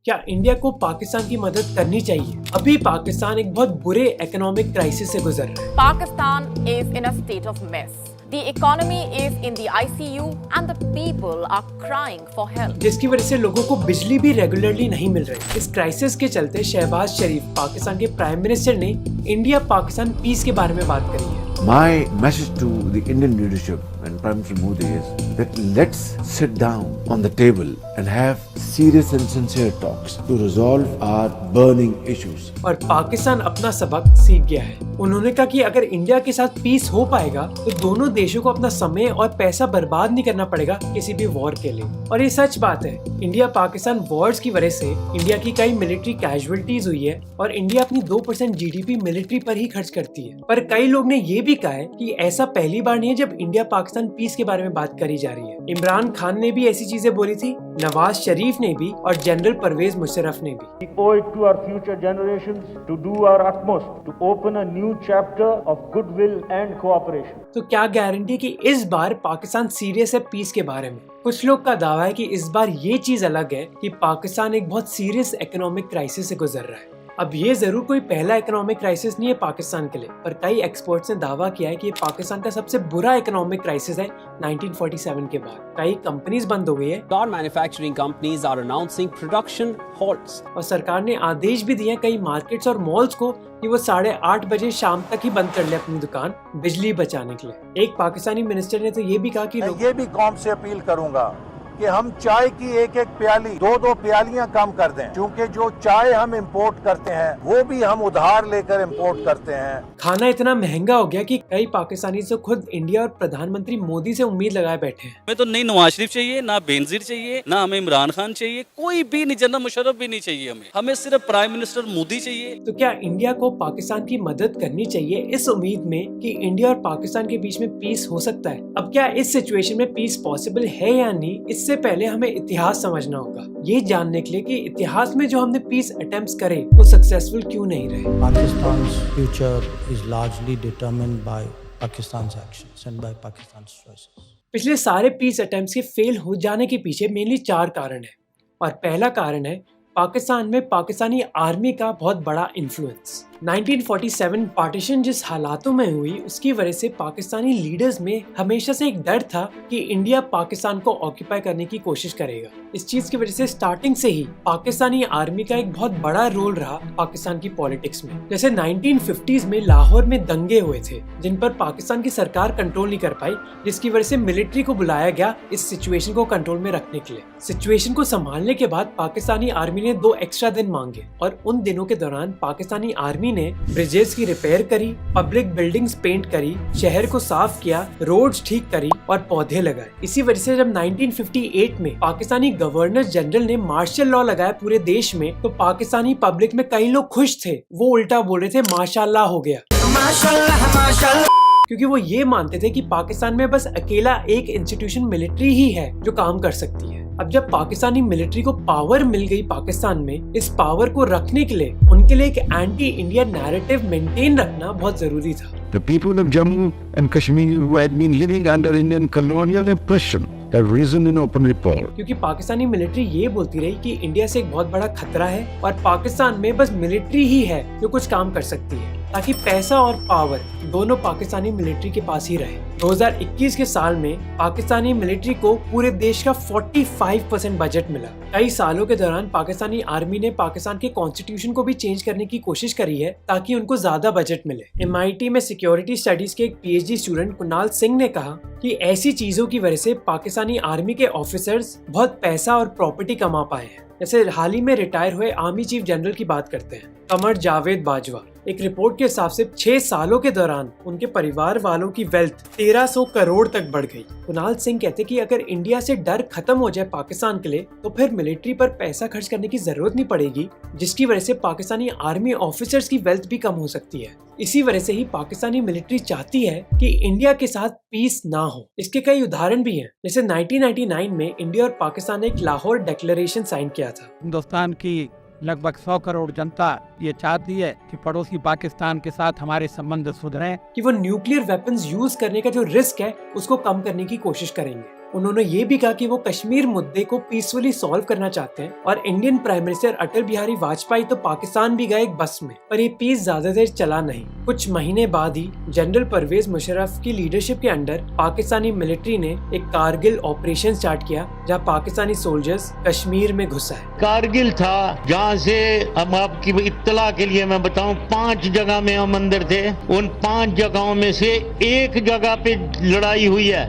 क्या इंडिया को पाकिस्तान की मदद करनी चाहिए? अभी पाकिस्तान एक बहुत बुरे इकोनॉमिक क्राइसिस से गुजर रहा है। Pakistan is in a state of mess. The economy is in the ICU and the people are crying for help. जिसकी वजह से लोगों को बिजली भी रेगुलरली नहीं मिल रही। इस क्राइसिस के चलते शहबाज शरीफ पाकिस्तान के प्राइम मिनिस्टर ने इंडिया पाकिस्तान पीस के बारे में बात करी है। My message to the Indian leadership and Prime Minister Modi is that let's sit down on the table and have serious and sincere talks to resolve our burning issues. और पाकिस्तान अपना सबक सीख गया है। उन्होंने कहा कि अगर इंडिया के साथ पीस हो पाएगा तो दोनों देशों को अपना समय और पैसा बर्बाद नहीं करना पड़ेगा किसी भी वॉर के लिए। और ये सच बात है। इंडिया पाकिस्तान वॉर्स की वजह से इंडिया की कई मिलिट्री कैजुअलिटीज हुई है और इंडिया अपनी 2% जीडीपी मिलिट्री पर ही खर्च करती है। पर कई लोग ने ये भी कहा है कि ऐसा पहली बार नहीं है जब इंडिया पाकिस्तान पीस के बारे में बात करी जा रही है। इमरान खान ने भी ऐसी चीजें बोली थी, नवाज शरीफ ने भी और जनरल परवेज मुशर्रफ ने भी। We owe it to our future generations to do our utmost to open a new chapter of goodwill and cooperation. तो क्या गारंटी कि इस बार पाकिस्तान सीरियस है पीस के बारे में? कुछ लोग का दावा है कि इस बार ये चीज अलग है कि पाकिस्तान एक बहुत सीरियस इकोनॉमिक क्राइसिस से गुजर रहा है। अब ये जरूर कोई पहला इकोनॉमिक क्राइसिस नहीं है पाकिस्तान के लिए, पर कई एक्सपर्ट्स ने दावा किया है कि ये पाकिस्तान का सबसे बुरा इकोनॉमिक क्राइसिस है 1947 के बाद। कई कंपनीज बंद हो गई है। Car manufacturing companies are announcing production halts. और सरकार ने आदेश भी दिए कई मार्केट्स और मॉल्स को कि वो 8:30 बजे शाम तक ही बंद कर ले अपनी दुकान बिजली बचाने के लिए। एक पाकिस्तानी मिनिस्टर ने तो ये भी कहा कि ये भी कौम से अपील करूंगा कि हम चाय की एक प्याली 2 प्यालियां कम कर दें, क्योंकि जो चाय हम इंपोर्ट करते हैं वो भी हम उधार लेकर इंपोर्ट करते हैं। खाना इतना महंगा हो गया कि कई पाकिस्तानी तो खुद इंडिया और प्रधानमंत्री मोदी से उम्मीद लगाए बैठे हैं। हमें तो नहीं नवाज शरीफ चाहिए, ना बेनजीर चाहिए, ना हमें इमरान खान चाहिए, कोई भी नहीं, जनरल मुशर्रफ भी नहीं चाहिए। हमें सिर्फ प्राइम मिनिस्टर मोदी चाहिए। तो क्या इंडिया को पाकिस्तान की मदद करनी चाहिए इस उम्मीद में कि इंडिया और पाकिस्तान के बीच में पीस हो सकता है? अब क्या इस सिचुएशन में पीस पॉसिबल है या नहीं, इससे पहले हमें इतिहास समझना होगा, ये जानने के लिए कि इतिहास में जो हमने पीस अटेम्प्ट्स करे वो सक्सेसफुल क्यों नहीं रहे। Pakistan's future is largely determined by Pakistan's actions and by Pakistan's choices. पिछले सारे पीस अटेम्प्ट्स के फेल हो जाने के पीछे मेनली 4 कारण है। और पहला कारण है पाकिस्तान में पाकिस्तानी आर्मी का बहुत बड़ा इन्फ्लुएंस। 1947 पार्टीशन जिस हालातों में हुई उसकी वजह से पाकिस्तानी लीडर्स में हमेशा से एक डर था कि इंडिया पाकिस्तान को ऑक्यूपाई करने की कोशिश करेगा। इस चीज की वजह से स्टार्टिंग से ही पाकिस्तानी आर्मी का एक बहुत बड़ा रोल रहा पाकिस्तान की पॉलिटिक्स में। जैसे 1950s में लाहौर में दंगे हुए थे जिन पर पाकिस्तान की सरकार कंट्रोल नहीं कर पाई, जिसकी वजह से मिलिट्री को बुलाया गया इस सिचुएशन को कंट्रोल में रखने के लिए। सिचुएशन को संभालने के बाद पाकिस्तानी आर्मी ने 2 एक्स्ट्रा दिन मांगे और उन दिनों के दौरान पाकिस्तानी आर्मी ने ब्रिजेस की रिपेयर करी, पब्लिक बिल्डिंग्स पेंट करी, शहर को साफ किया, रोड्स ठीक करी और पौधे लगाए। इसी वजह से जब 1958 में पाकिस्तानी गवर्नर जनरल ने मार्शल लॉ लगाया पूरे देश में, तो पाकिस्तानी पब्लिक में कई लोग खुश थे, वो उल्टा बोल रहे थे माशाल्लाह हो गया, माशाल्लाह, क्योंकि वो ये मानते थे कि पाकिस्तान में बस अकेला एक इंस्टीट्यूशन मिलिट्री ही है जो काम कर सकती है। अब जब पाकिस्तानी मिलिट्री को पावर मिल गई पाकिस्तान में, इस पावर को रखने के लिए उनके लिए एक एंटी इंडिया नैरेटिव मेंटेन रखना बहुत जरूरी था। The people of Jammu and Kashmir who had been living under Indian colonial oppression have risen in open revolt. क्योंकि पाकिस्तानी मिलिट्री ये बोलती रही कि इंडिया से एक बहुत बड़ा खतरा है और पाकिस्तान में बस मिलिट्री ही है जो कुछ काम कर सकती है, ताकि पैसा और पावर दोनों पाकिस्तानी मिलिट्री के पास ही रहे। 2021 के साल में पाकिस्तानी मिलिट्री को पूरे देश का 45% बजट मिला। कई सालों के दौरान पाकिस्तानी आर्मी ने पाकिस्तान के कॉन्स्टिट्यूशन को भी चेंज करने की कोशिश करी है ताकि उनको ज्यादा बजट मिले। MIT में सिक्योरिटी स्टडीज के एक PhD स्टूडेंट कुणाल सिंह ने कहा कि ऐसी चीजों की वजह से पाकिस्तानी आर्मी के ऑफिसर्स बहुत पैसा और प्रॉपर्टी कमा पाए हैं। जैसे हाल ही में रिटायर हुए आर्मी चीफ जनरल की बात करते हैं, कमर जावेद बाजवा। एक रिपोर्ट के हिसाब से 6 सालों के दौरान उनके परिवार वालों की वेल्थ 1300 करोड़ तक बढ़ गई। कुणाल सिंह कहते कि अगर इंडिया से डर खत्म हो जाए पाकिस्तान के लिए, तो फिर मिलिट्री पर पैसा खर्च करने की जरूरत नहीं पड़ेगी, जिसकी वजह से पाकिस्तानी आर्मी ऑफिसर्स की वेल्थ भी कम हो सकती है। इसी वजह से ही पाकिस्तानी मिलिट्री चाहती है कि इंडिया के साथ पीस ना हो। इसके कई उदाहरण भी हैं। जैसे 1999 में इंडिया और पाकिस्तान ने एक लाहौर डिक्लेरेशन साइन किया था। हिंदुस्तान की लगभग 100 करोड़ जनता ये चाहती है कि पड़ोसी पाकिस्तान के साथ हमारे संबंध सुधरें, कि वो न्यूक्लियर वेपन्स यूज करने का जो रिस्क है उसको कम करने की कोशिश करेंगे। उन्होंने ये भी कहा कि वो कश्मीर मुद्दे को पीसफुली सॉल्व करना चाहते हैं और Indian prime minister Atal Bihari Vajpayee तो पाकिस्तान भी गए एक बस में, पर ये पीस ज्यादा देर चला नहीं। कुछ महीने बाद ही जनरल परवेज मुशर्रफ की लीडरशिप के अंडर पाकिस्तानी मिलिट्री ने एक कारगिल ऑपरेशन स्टार्ट किया, जहां पाकिस्तानी सोल्जर्स कश्मीर में घुस आए। कारगिल था जहाँ से हम आपकी इत्तला के लिए मैं बताऊं 5 जगह में हम अंदर थे। उन 5 जगहों में से एक जगह पे लड़ाई हुई है,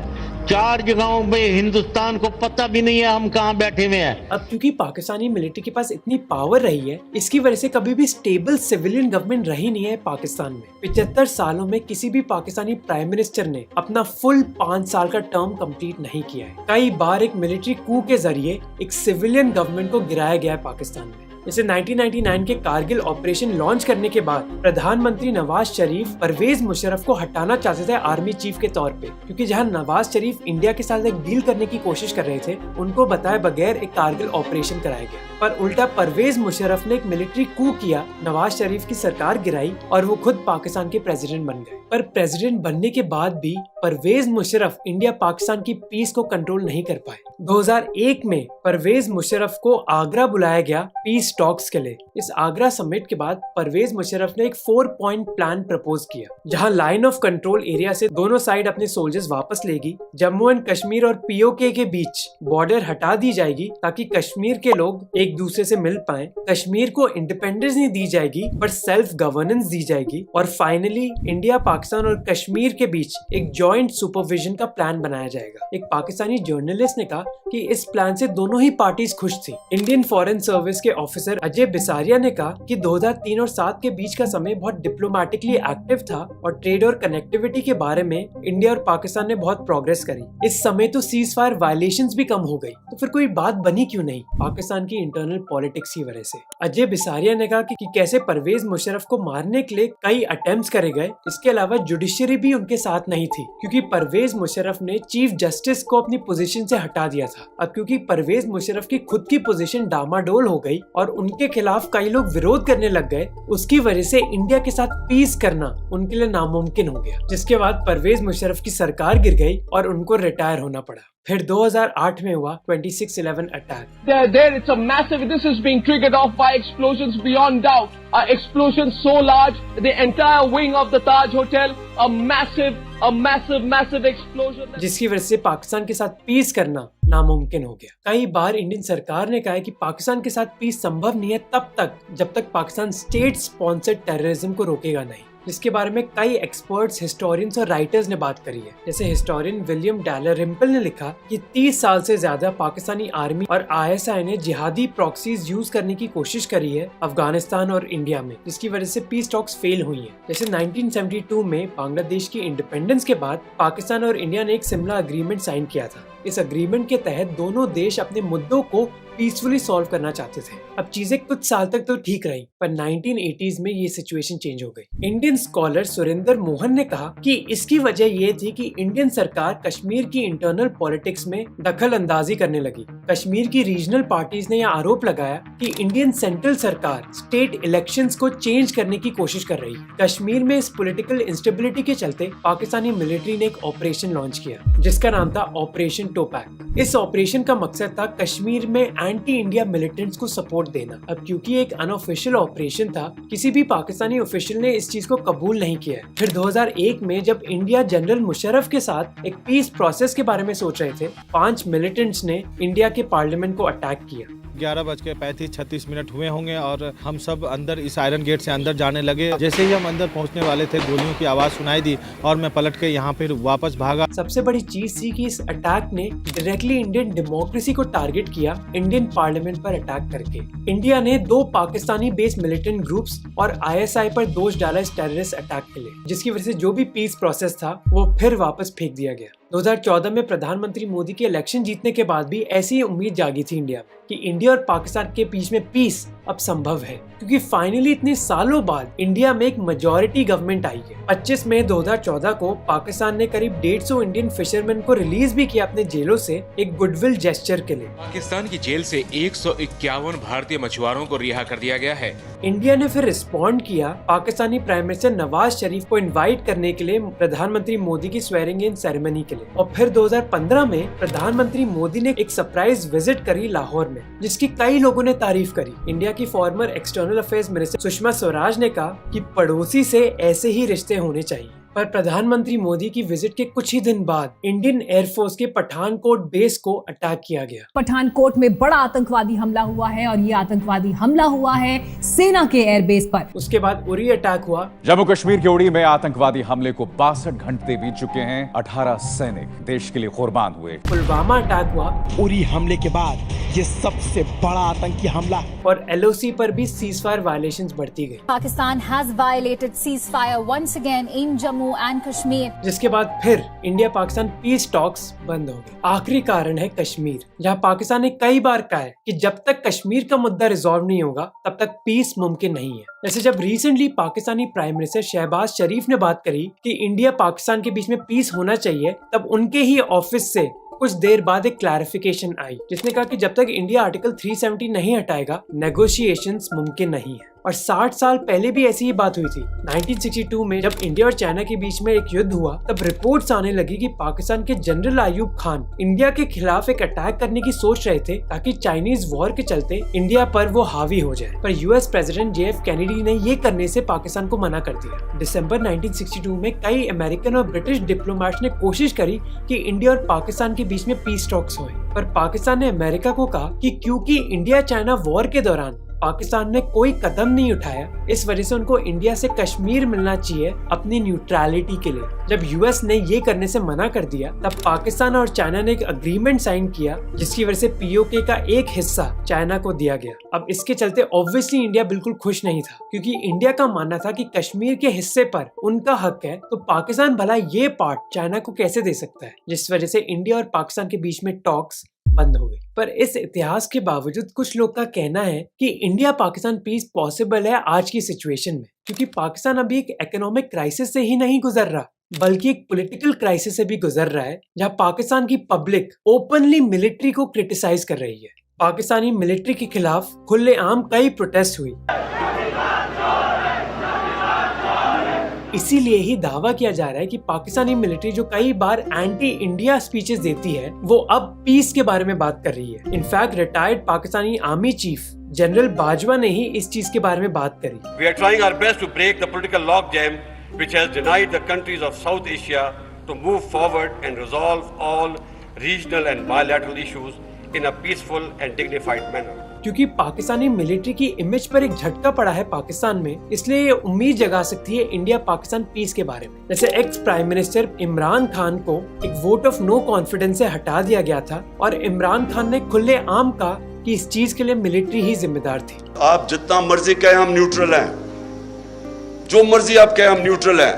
4 जगहों में हिंदुस्तान को पता भी नहीं है हम कहाँ बैठे हुए हैं। अब क्योंकि पाकिस्तानी मिलिट्री के पास इतनी पावर रही है, इसकी वजह से कभी भी स्टेबल सिविलियन गवर्नमेंट रही नहीं है पाकिस्तान में। 75 सालों में किसी भी पाकिस्तानी प्राइम मिनिस्टर ने अपना फुल 5 साल का टर्म कंप्लीट नहीं किया है। कई बार एक मिलिट्री कू के जरिए एक सिविलियन गवर्नमेंट को गिराया गया है पाकिस्तान में। जैसे 1999 के कारगिल ऑपरेशन लॉन्च करने के बाद प्रधानमंत्री नवाज शरीफ परवेज मुशर्रफ को हटाना चाहते थे आर्मी चीफ के तौर पे, क्योंकि जहां नवाज शरीफ इंडिया के साथ एक डील करने की कोशिश कर रहे थे, उनको बताए बगैर एक कारगिल ऑपरेशन कराया गया। पर उल्टा परवेज मुशर्रफ ने एक मिलिट्री कू किया, नवाज शरीफ की सरकार गिराई और वो खुद पाकिस्तान के प्रेसिडेंट बन गए। पर प्रेसिडेंट बनने के बाद भी परवेज मुशर्रफ इंडिया पाकिस्तान की पीस को कंट्रोल नहीं कर पाए। 2001 में परवेज मुशर्रफ को आगरा बुलाया गया पीस टॉक्स के लिए। इस आगरा समिट के बाद परवेज मुशर्रफ ने एक 4 पॉइंट प्लान प्रपोज किया, जहां लाइन ऑफ कंट्रोल एरिया से दोनों साइड अपने सोल्जर्स वापस लेगी, जम्मू एंड कश्मीर और पीओके के बीच बॉर्डर हटा दी जाएगी ताकि कश्मीर के लोग एक दूसरे से मिल पाएं, कश्मीर को इंडिपेंडेंस नहीं दी जाएगी पर सेल्फ गवर्नेंस दी जाएगी, और फाइनली इंडिया पाकिस्तान और कश्मीर के बीच एक जॉइंट सुपरविजन का प्लान बनाया जाएगा। एक पाकिस्तानी जर्नलिस्ट ने कहा कि इस प्लान से दोनों ही पार्टीज खुश थी। इंडियन फॉरेन सर्विस के ऑफिसर अजय बिसारिया ने कहा कि 2003 और 2007 के बीच का समय बहुत डिप्लोमेटिकली एक्टिव था और ट्रेड और कनेक्टिविटी के बारे में इंडिया और पाकिस्तान ने बहुत प्रोग्रेस करी। इस समय तो सीज फायर वायलेशंस भी कम हो गई, तो फिर कोई बात बनी क्यों नहीं? पाकिस्तान की इंटरनल पॉलिटिक्स की वजह से। अजय बिसारिया ने कहा कि कैसे परवेज मुशर्रफ को मारने के लिए कई अटेम्प्ट्स करे गए, इसके अलावा जुडिशरी भी उनके साथ नहीं थी, क्योंकि परवेज मुशर्रफ ने चीफ जस्टिस को अपनी पोजीशन से हटा दिया था। अब क्योंकि परवेज मुशर्रफ की खुद की पोजीशन डामाडोल हो गई और उनके खिलाफ कई लोग विरोध करने लग गए, उसकी वजह से इंडिया के साथ पीस करना उनके लिए नामुमकिन हो गया, जिसके बाद परवेज मुशर्रफ की सरकार गिर गई और उनको रिटायर होना पड़ा। फिर 2008 में हुआ 26/11 attack. There it's a massive. This is being triggered off by explosions beyond doubt. Explosions so large, the entire wing of the Taj Hotel, a massive explosion. जिसकी वजह से पाकिस्तान के साथ पीस करना नामुमकिन हो गया। कई बार इंडियन सरकार ने कहा है कि पाकिस्तान के साथ पीस संभव नहीं है तब तक जब तक पाकिस्तान स्टेट स्पॉन्सर्ड टेररिज्म को रोकेगा नहीं, जिसके बारे में कई एक्सपर्ट्स, हिस्टोरियंस और राइटर्स ने बात करी है। जैसे हिस्टोरियन विलियम डैलरिम्पल ने लिखा कि 30 साल से ज्यादा पाकिस्तानी आर्मी और ISI ने जिहादी प्रॉक्सीज यूज करने की कोशिश करी है अफगानिस्तान और इंडिया में, जिसकी वजह से पीस टॉक्स फेल हुई हैं। जैसे 1972 में बांग्लादेश की इंडिपेंडेंस के बाद पाकिस्तान और इंडिया ने एक सिमला एग्रीमेंट साइन किया था। इस एग्रीमेंट के तहत दोनों देश अपने मुद्दों को पीसफुली सॉल्व करना चाहते थे। अब चीजें कुछ साल तक तो ठीक रही, पर 1980s में ये सिचुएशन चेंज हो गई। इंडियन स्कॉलर सुरेंद्र मोहन ने कहा कि इसकी वजह ये थी कि इंडियन सरकार कश्मीर की इंटरनल पॉलिटिक्स में दखल अंदाजी करने लगी। कश्मीर की रीजनल पार्टीज ने यह आरोप लगाया कि इंडियन सेंट्रल सरकार स्टेट इलेक्शंस को चेंज करने की कोशिश कर रही है। कश्मीर में इस पॉलिटिकल इंस्टेबिलिटी के चलते पाकिस्तानी मिलिट्री ने एक ऑपरेशन लॉन्च किया, जिसका नाम था ऑपरेशन टोपैक। इस ऑपरेशन का मकसद था कश्मीर में एंटी इंडिया मिलिटेंट्स को सपोर्ट देना। अब क्योंकि एक अनऑफिशियल ऑपरेशन था, किसी भी पाकिस्तानी ऑफिशियल ने इस चीज को कबूल नहीं किया। फिर 2001 में जब इंडिया जनरल मुशर्रफ के साथ एक पीस प्रोसेस के बारे में सोच रहे थे, 5 मिलिटेंट्स ने इंडिया के पार्लियामेंट को अटैक किया। 11:35 हुए होंगे और हम सब अंदर इस आयरन गेट से अंदर जाने लगे। जैसे ही हम अंदर पहुंचने वाले थे, गोलियों की आवाज सुनाई दी और मैं पलट के यहाँ फिर वापस भागा। सबसे बड़ी चीज थी कि इस अटैक ने डायरेक्टली इंडियन डेमोक्रेसी को टारगेट किया, इंडियन पार्लियामेंट पर अटैक करके। इंडिया ने 2 पाकिस्तानी बेस्ड मिलिटेंट ग्रुप्स और ISI पर दोष डाला इस टेररिस्ट अटैक के लिए, जिसकी वजह से जो भी पीस प्रोसेस था वो फिर वापस फेंक दिया गया। 2014 में प्रधानमंत्री मोदी के इलेक्शन जीतने के बाद भी ऐसी उम्मीद जागी थी इंडिया में कि इंडिया और पाकिस्तान के बीच में पीस अब संभव है, क्योंकि फाइनली इतने सालों बाद इंडिया में एक मेजॉरिटी गवर्नमेंट आई है। 25 मई 2014 को पाकिस्तान ने करीब 150 इंडियन फिशरमैन को रिलीज भी किया अपने जेलों से एक गुडविल जेस्चर के लिए। पाकिस्तान की जेल से 151 भारतीय मछुआरों को रिहा कर दिया गया है। इंडिया ने फिर रिस्पॉन्ड किया पाकिस्तानी प्राइम मिनिस्टर नवाज शरीफ को इनवाइट करने के लिए प्रधानमंत्री मोदी की स्वेरिंग इन सेरेमनी के लिए। और फिर 2015 में प्रधानमंत्री मोदी ने एक सरप्राइज विजिट करी लाहौर में, जिसकी कई लोगों ने तारीफ करी। इंडिया की farmer external affairs minister Sushma Swaraj ने कहा कि पड़ोसी से ऐसे ही रिश्ते होने चाहिए। पर प्रधानमंत्री मोदी की विजिट के कुछ ही दिन बाद इंडियन एयरफोर्स के पठानकोट बेस को अटैक किया गया। पठानकोट में बड़ा आतंकवादी हमला हुआ है और ये आतंकवादी हमला हुआ है सेना के एयरबेस पर। उसके बाद उरी अटैक हुआ। जम्मू कश्मीर के उड़ी में आतंकवादी हमले को 62 घंटे बीत चुके हैं। 18 सैनिक देश के लिए कुर्बान हुए। पुलवामा अटैक हुआ। उरी हमले के बाद ये सबसे बड़ा आतंकी हमला। और LOC पर भी सीजफायर वायलेशंस बढ़ती गई। Pakistan has violated ceasefire once again in Jammu and Kashmir. जिसके बाद फिर इंडिया पाकिस्तान पीस टॉक्स बंद हो गए। आखिरी कारण है कश्मीर, जहां पाकिस्तान ने कई बार कहा है कि जब तक कश्मीर का मुद्दा रिजॉल्व नहीं होगा तब तक पीस मुमकिन नहीं है। जैसे जब recently Pakistani prime minister Shehbaz Sharif ने बात करी कि इंडिया पाकिस्तान के बीच में पीस होना चाहिए, तब उनके ही ऑफिस से कुछ देर बाद एक क्लैरिफिकेशन आई जिसने कहा कि जब तक इंडिया आर्टिकल 370 नहीं हटाएगा नेगोशिएशंस मुमकिन नहीं है। और 60 साल पहले भी ऐसी ही बात हुई थी। 1962 में जब इंडिया और चाइना के बीच में एक युद्ध हुआ, तब रिपोर्ट्स आने लगी कि पाकिस्तान के जनरल अयूब खान इंडिया के खिलाफ एक अटैक करने की सोच रहे थे ताकि चाइनीज वॉर के चलते इंडिया पर वो हावी हो जाए। पर US प्रेसिडेंट JF कैनेडी ने ये करने से पाकिस्तान को मना कर दिया। दिसंबर 1962 में कई अमेरिकन और ब्रिटिश डिप्लोमेट्स ने कोशिश करी कि इंडिया और पाकिस्तान के बीच में पीस टॉक्स होए, पर पाकिस्तान ने अमेरिका को कहा कि क्योंकि इंडिया चाइना वॉर के दौरान पाकिस्तान ने कोई कदम नहीं उठाया, इस वजह से उनको इंडिया से कश्मीर मिलना चाहिए अपनी न्यूट्रलिटी के लिए। जब US ने ये करने से मना कर दिया, तब पाकिस्तान और चाइना ने एक अग्रीमेंट साइन किया जिसकी वजह से POK का एक हिस्सा चाइना को दिया गया। अब इसके चलते ऑब्वियसली इंडिया बिल्कुल खुश नहीं था, क्योंकि इंडिया का मानना था कि कश्मीर के हिस्से पर उनका हक है, तो पाकिस्तान भला ये पार्ट चाइना को कैसे दे सकता है, जिस वजह से इंडिया और पाकिस्तान के बीच में टॉक्स बंद हो गई। पर इस इतिहास के बावजूद कुछ लोग का कहना है कि इंडिया पाकिस्तान पीस पॉसिबल है आज की सिचुएशन में, क्योंकि पाकिस्तान अभी एक इकोनॉमिक क्राइसिस से ही नहीं गुजर रहा, बल्कि एक पॉलिटिकल क्राइसिस से भी गुजर रहा है, जहां पाकिस्तान की पब्लिक ओपनली मिलिट्री को क्रिटिसाइज कर रही है। पाकिस्तानी मिलिट्री के खिलाफ खुलेआम कई प्रोटेस्ट हुई। इसीलिए ही दावा किया जा रहा है कि पाकिस्तानी मिलिट्री जो कई बार एंटी इंडिया स्पीचेस देती है, वो अब पीस के बारे में बात कर रही है। In fact retired Pakistani army chief general Bajwa ने ही इस चीज के बारे में बात करी। We are trying our best to break the political logjam which has denied the countries of South Asia to move forward and resolve all regional and bilateral issues in a peaceful and dignified manner. क्योंकि Pakistani military की image पर एक झटका पड़ा है पाकिस्तान में, इसलिए ये उम्मीद जगा सकती है इंडिया पाकिस्तान पीस के बारे में। जैसे ex prime minister Imran Khan को एक वोट ऑफ नो कॉन्फिडेंस से हटा दिया गया था और इमरान खान ने खुलेआम कहा कि इस चीज के लिए मिलिट्री ही जिम्मेदार थी। आप जितना मर्जी कहें हम न्यूट्रल हैं, जो मर्जी आप कहें हम न्यूट्रल हैं,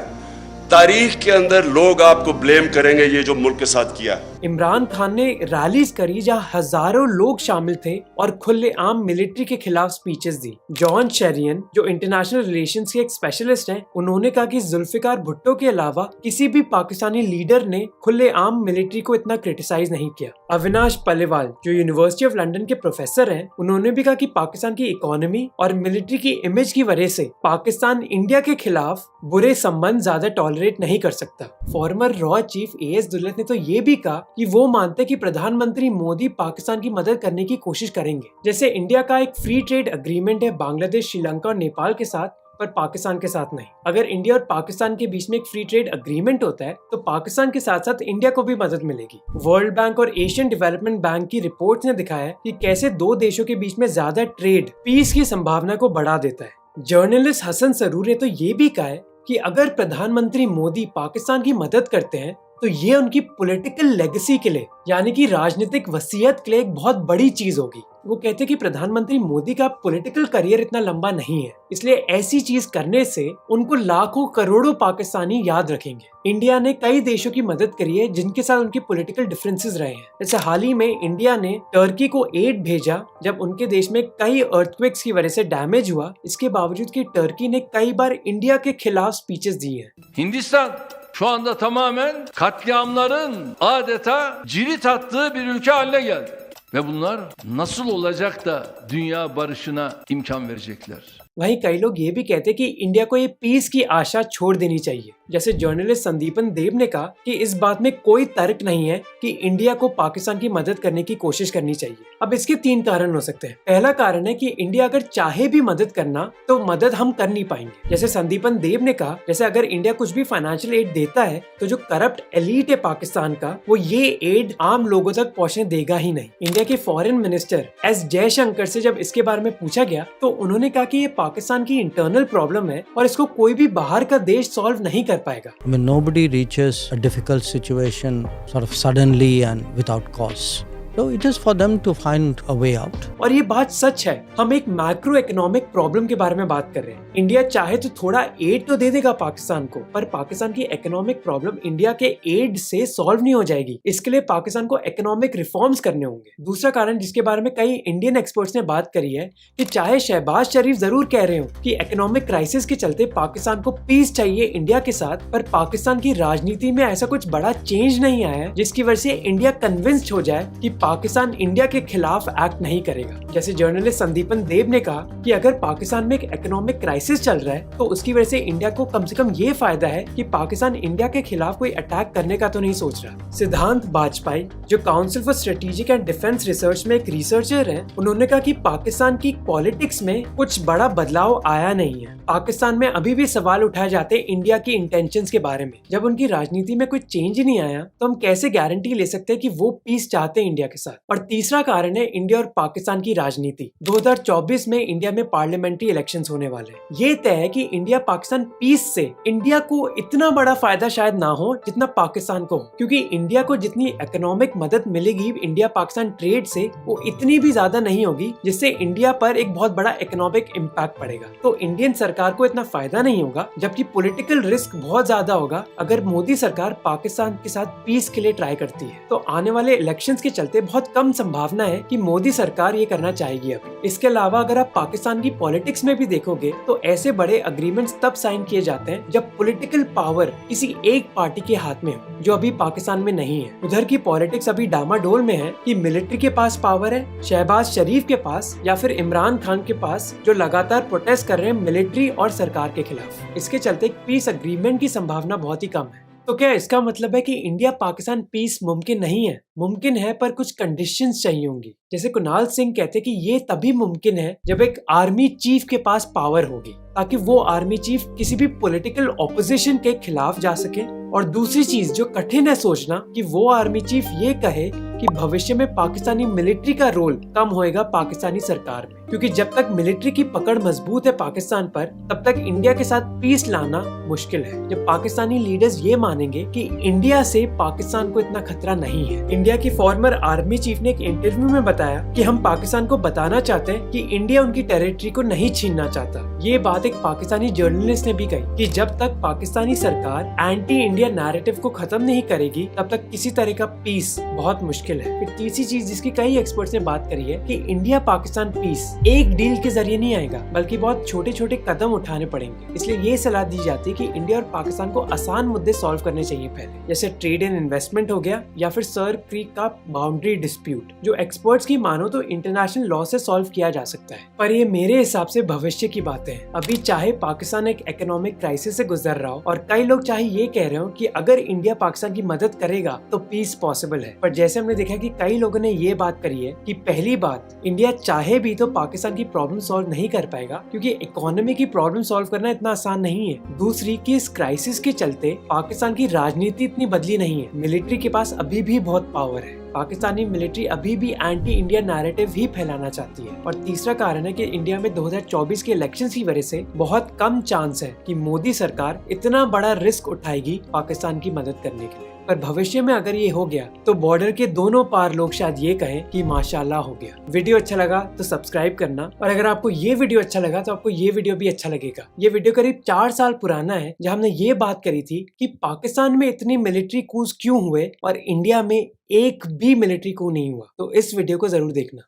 तारीख के अंदर लोग आपको ब्लेम करेंगे ये जो मुल्क के साथ किया है। इमरान खान ने रैलीज करी जहां हजारों लोग शामिल थे और खुलेआम मिलिट्री के खिलाफ स्पीचेस दी। जॉन शेरियन जो इंटरनेशनल रिलेशंस के एक स्पेशलिस्ट हैं, उन्होंने कहा कि जुल्फिकार भुट्टो के अलावा किसी भी पाकिस्तानी लीडर ने खुलेआम मिलिट्री को इतना क्रिटिसाइज नहीं किया। अविनाश पलेवाल जो यूनिवर्सिटी ऑफ लंदन के प्रोफेसर हैं, उन्होंने भी कहा कि पाकिस्तान की इकोनॉमी और मिलिट्री की इमेज की वजह से पाकिस्तान इंडिया के खिलाफ बुरे संबंध ज्यादा टॉलरेट नहीं कर सकता। Farmer raw chief AS Dulat ने तो ये भी कहा कि वो मानते कि प्रधानमंत्री मोदी पाकिस्तान की मदद करने की कोशिश करेंगे। जैसे इंडिया का एक फ्री ट्रेड एग्रीमेंट है बांग्लादेश, श्रीलंका और नेपाल के साथ, पर पाकिस्तान के साथ नहीं। अगर इंडिया और पाकिस्तान के बीच में एक फ्री ट्रेड एग्रीमेंट होता है तो पाकिस्तान के साथ साथ इंडिया को भी मदद मिलेगी। वर्ल्ड बैंक और एशियन डेवलपमेंट बैंक की रिपोर्ट्स ने दिखाया है कि कैसे दो देशों के बीच में ज्यादा ट्रेड पीस की संभावना को बढ़ा देता है। जर्नलिस्ट हसन सरूर ने तो ये भी कहा है कि अगर प्रधानमंत्री मोदी पाकिस्तान की मदद करते हैं तो ये उनकी पॉलिटिकल लेगेसी के लिए, यानी कि राजनीतिक वसीयत के लिए एक बहुत बड़ी चीज होगी। वो कहते कि प्रधानमंत्री मोदी का पॉलिटिकल करियर इतना लंबा नहीं है, इसलिए ऐसी चीज करने से उनको लाखों करोड़ों पाकिस्तानी याद रखेंगे। इंडिया ने कई देशों की मदद करी है जिनके साथ उनके पॉलिटिकल डिफरेंसेस रहे हैं। जैसे हाल ही में इंडिया ने टर्की को एड भेजा जब उनके देश में कई अर्थक्वेक्स की वजह से डैमेज हुआ। इसके बावजूद कि टर्की ने कई बार इंडिया के खिलाफ स्पीचेस दी हैं। Hindistan şu anda tamamen katliamların adeta cirit attığı bir ülke haline geldi. Ve bunlar nasıl olacak da dünya barışına imkan verecekler? वहीं कई लोग ये भी कहते हैं कि इंडिया को ये पीस की आशा छोड़ देनी चाहिए। जैसे जर्नलिस्ट संदीपन देव ने कहा कि इस बात में कोई तर्क नहीं है कि इंडिया को पाकिस्तान की मदद करने की कोशिश करनी चाहिए। अब इसके 3 कारण हो सकते हैं। पहला कारण है कि इंडिया अगर चाहे भी मदद करना तो मदद हम कर नहीं पाएंगे। जैसे संदीपन देव ने कहा, जैसे अगर इंडिया कुछ भी फाइनेंशियल एड देता है तो जो करप्ट एलीट है पाकिस्तान का, वो ये एड आम लोगों तक पहुँचने देगा ही नहीं। इंडिया के फॉरेन मिनिस्टर एस जयशंकर से जब इसके बारे में पूछा गया तो उन्होंने कहा कि ये पाकिस्तान की इंटरनल प्रॉब्लम है और इसको कोई भी बाहर का देश सॉल्व नहीं कर पाएगा। I mean, nobody reaches a difficult situation sort of suddenly and without cause. So it is for them to find a way out. और ये बात सच है। हम एक मैक्रो इकोनॉमिक प्रॉब्लम के बारे में बात कर रहे हैं। इंडिया चाहे तो थोड़ा एड तो दे देगा पाकिस्तान को, पर पाकिस्तान की इकोनॉमिक प्रॉब्लम इंडिया के एड से सॉल्व नहीं हो जाएगी। इसके लिए पाकिस्तान को इकोनॉमिक रिफॉर्म्स करने होंगे। दूसरा कारण जिसके बारे में कई इंडियन एक्सपर्ट्स ने बात करी है कि चाहे शहबाज शरीफ जरूर कह रहे हो कि इकोनॉमिक क्राइसिस के चलते पाकिस्तान को पीस चाहिए इंडिया के साथ, पर पाकिस्तान की राजनीति में ऐसा कुछ बड़ा चेंज नहीं आया है जिसकी वजह से इंडिया कन्विंस्ड हो जाए कि पाकिस्तान इंडिया के खिलाफ एक्ट नहीं करेगा। जैसे जर्नलिस्ट संदीपन देव ने कहा कि अगर पाकिस्तान में एक इकोनॉमिक क्राइसिस चल रहा है तो उसकी वजह से इंडिया को कम से कम ये फायदा है कि पाकिस्तान इंडिया के खिलाफ कोई अटैक करने का तो नहीं सोच रहा। सिद्धांत बाजपेयी, जो council for strategic and defence research में एक रिसर्चर है, उन्होंने कहा कि पाकिस्तान की पॉलिटिक्स में कुछ बड़ा बदलाव आया नहीं है। पाकिस्तान में अभी भी सवाल उठाए जाते हैं इंडिया की इंटेंशंस के बारे में। जब उनकी राजनीति में कोई चेंज ही नहीं आया तो हम कैसे गारंटी ले सकते हैं कि वो पीस चाहते हैं इंडिया के साथ। और तीसरा कारण है इंडिया और पाकिस्तान की राजनीति। 2024 में इंडिया में पार्लियामेंट्री इलेक्शंस होने वाले हैं। ये तय है कि इंडिया पाकिस्तान पीस से इंडिया को इतना बड़ा फायदा शायद ना हो जितना पाकिस्तान को हो, क्योंकि इंडिया को जितनी इकोनॉमिक मदद मिलेगी इंडिया पाकिस्तान ट्रेड से, वो इतनी भी ज्यादा नहीं होगी जिससे इंडिया पर एक बहुत बड़ा इकोनॉमिक इम्पैक्ट पड़ेगा। तो इंडियन सरकार को इतना फायदा नहीं होगा, जबकि पॉलिटिकल रिस्क बहुत ज्यादा होगा अगर मोदी सरकार पाकिस्तान के साथ पीस के लिए ट्राई करती है। तो आने वाले इलेक्शंस के चलते बहुत कम संभावना है कि मोदी सरकार ये करना चाहेगी अभी। इसके अलावा अगर आप पाकिस्तान की पॉलिटिक्स में भी देखोगे तो ऐसे बड़े अग्रीमेंट्स तब साइन किए जाते हैं जब पॉलिटिकल पावर किसी एक पार्टी के हाथ में हो, जो अभी पाकिस्तान में नहीं है। उधर की पॉलिटिक्स अभी डामाडोल में है कि मिलिट्री के पास पावर है, शहबाज शरीफ के पास या फिर इमरान खान के पास, जो लगातार प्रोटेस्ट कर रहे हैं मिलिट्री और सरकार के खिलाफ। इसके चलते एक पीस अग्रीमेंट की संभावना बहुत ही कम है। तो क्या इसका मतलब है कि इंडिया पाकिस्तान पीस मुमकिन नहीं है? मुमकिन है, पर कुछ कंडीशंस चाहिए होंगी। जैसे कुणाल सिंह कहते कि ये तभी मुमकिन है जब एक आर्मी चीफ के पास पावर होगी, ताकि वो आर्मी चीफ किसी भी पॉलिटिकल ऑपोजिशन के खिलाफ जा सके। और दूसरी चीज जो कठिन है सोचना, कि वो आर्मी चीफ ये कहे कि भविष्य में पाकिस्तानी मिलिट्री का रोल कम होएगा पाकिस्तानी सरकार में, क्योंकि जब तक मिलिट्री की पकड़ मजबूत है पाकिस्तान पर, तब तक इंडिया के साथ पीस लाना मुश्किल है। जब पाकिस्तानी लीडर्स ये मानेंगे कि इंडिया से पाकिस्तान को इतना खतरा नहीं है। इंडिया की फॉर्मर आर्मी चीफ ने एक इंटरव्यू में बताया कि हम पाकिस्तान को बताना चाहते हैं कि इंडिया उनकी टेरिटरी को नहीं छीनना चाहता। ये बात एक पाकिस्तानी जर्नलिस्ट ने भी कही कि जब तक पाकिस्तानी सरकार एंटी इंडिया नैरेटिव को खत्म नहीं करेगी तब तक किसी तरह का पीस बहुत मुश्किल है। फिर तीसरी चीज जिसकी कई एक्सपर्ट्स ने बात करी है कि इंडिया पाकिस्तान पीस एक डील के जरिए नहीं आएगा, बल्कि बहुत छोटे छोटे कदम उठाने पड़ेंगे। इसलिए ये सलाह दी जाती है कि इंडिया और पाकिस्तान को आसान मुद्दे सॉल्व करने चाहिए पहले, जैसे ट्रेड एंड इन्वेस्टमेंट हो गया या फिर सर क्रीक का बाउंड्री डिस्प्यूट, जो एक्सपर्ट्स की मानो तो इंटरनेशनल लॉ से सॉल्व किया जा सकता है। पर ये मेरे हिसाब से भविष्य की बातें हैं। अभी चाहे पाकिस्तान एक इकोनॉमिक क्राइसिस से गुजर रहा हो और कई लोग चाहे ये कह रहे हो कि अगर इंडिया पाकिस्तान की मदद करेगा तो पीस पॉसिबल है, पर जैसे हमने देखा कि कई लोगों ने ये बात करी है कि पहली बात, इंडिया चाहे भी तो पाकिस्तान की प्रॉब्लम सॉल्व नहीं कर पाएगा, क्योंकि इकोनॉमी की प्रॉब्लम सॉल्व करना इतना आसान नहीं है। दूसरी कि इस क्राइसिस के चलते पाकिस्तान की राजनीति इतनी बदली नहीं है, मिलिट्री के पास अभी भी बहुत पावर है। पाकिस्तानी मिलिट्री अभी भी एंटी इंडिया नैरेटिव ही फैलाना चाहती है। और तीसरा कारण है कि इंडिया में 2024 के इलेक्शंस की वजह से बहुत कम चांस है कि मोदी सरकार इतना बड़ा रिस्क उठाएगी पाकिस्तान की मदद करने के लिए। पर भविष्य में अगर ये हो गया तो बॉर्डर के दोनों पार लोग शायद ये कहें कि माशाल्लाह हो गया। वीडियो अच्छा लगा तो सब्सक्राइब करना, और अगर आपको ये वीडियो अच्छा लगा तो आपको ये वीडियो भी अच्छा लगेगा। ये वीडियो करीब 4 साल पुराना है, जहां हमने ये बात करी थी कि पाकिस्तान में इतनी मिलिट्री कूच क्यों हुए और इंडिया में एक भी मिलिट्री कू नहीं हुआ। तो इस वीडियो को जरूर देखना।